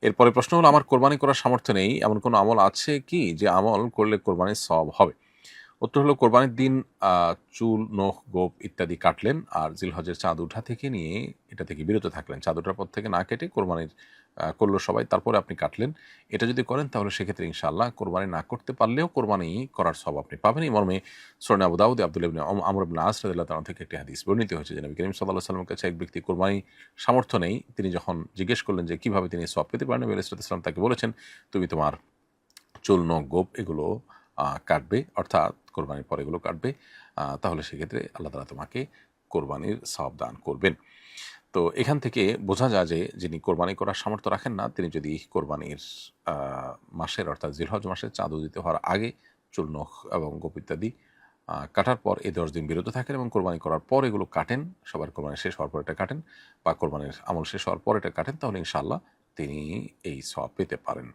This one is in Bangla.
এরপরে প্রশ্ন হলো, আমার কোরবানি করার সামর্থ্য নেই, এমন কোনো আমল আছে কি যে আমল করলে কোরবানির সওয়াব হবে? উত্তর হলো, কোরবানির দিন চুল, নখ, গোঁফ ইত্যাদি কাটলেন আর জিলহজের চাঁদ ওঠা থেকে নিয়ে এটা থেকে বিরত থাকলেন। চাঁদ ওঠার পর থেকে না কেটে কোরবানির করল সবাই, তারপরে আপনি কাটলেন। এটা যদি করেন তাহলে সেক্ষেত্রে ইনশাআল্লাহ কোরবানি না করতে পারলেও কোরবানি করার সওয়াব আপনি পাবেন। এই মর্মে সুনানে আবু দাউদে আব্দুল্লাহ ইবনে আমর ইবনে আস রাদিয়াল্লাহু তাআলা থেকে একটি হাদিস বর্ণিত হয়েছে যে নবী করিম সাল্লাল্লাহু আলাইহি ওয়াসাল্লামের কাছে এক ব্যক্তি কোরবানি সামর্থ্য নেই। তিনি যখন জিজ্ঞেস করলেন যে কিভাবে তিনি সওয়াব পেতে পারেন, নবী আলাইহিস সালাম তাকে বলেছেন, তুমি তোমার চুল, নখ, গোঁফ এগুলো কাটবে, অর্থাৎ কোরবানির পর এগুলো কাটবে। তাহলে সেক্ষেত্রে আল্লাহ তাআলা তোমাকে কোরবানির সওয়াব দান করবেন। তো এখান থেকে বোঝা যায় যে যিনি কোরবানি করার সামর্থ্য রাখেন না, তিনি যদি কোরবানির আ মাসের অর্থাৎ জিলহজ মাসের চাঁদ উদিত হওয়ার আগে চুল, নখ এবং গোঁফ ইত্যাদি কাটার পর এই ১০ দিন বিরত থাকেন এবং কোরবানি করার পর এগুলো কাটেন, সবার কোরবানি শেষ হওয়ার পর এটা কাটেন বা কোরবানির আমল শেষ হওয়ার পর এটা কাটেন, তাহলে ইনশাআল্লাহ তিনি এই সওয়াব পেতে পারেন।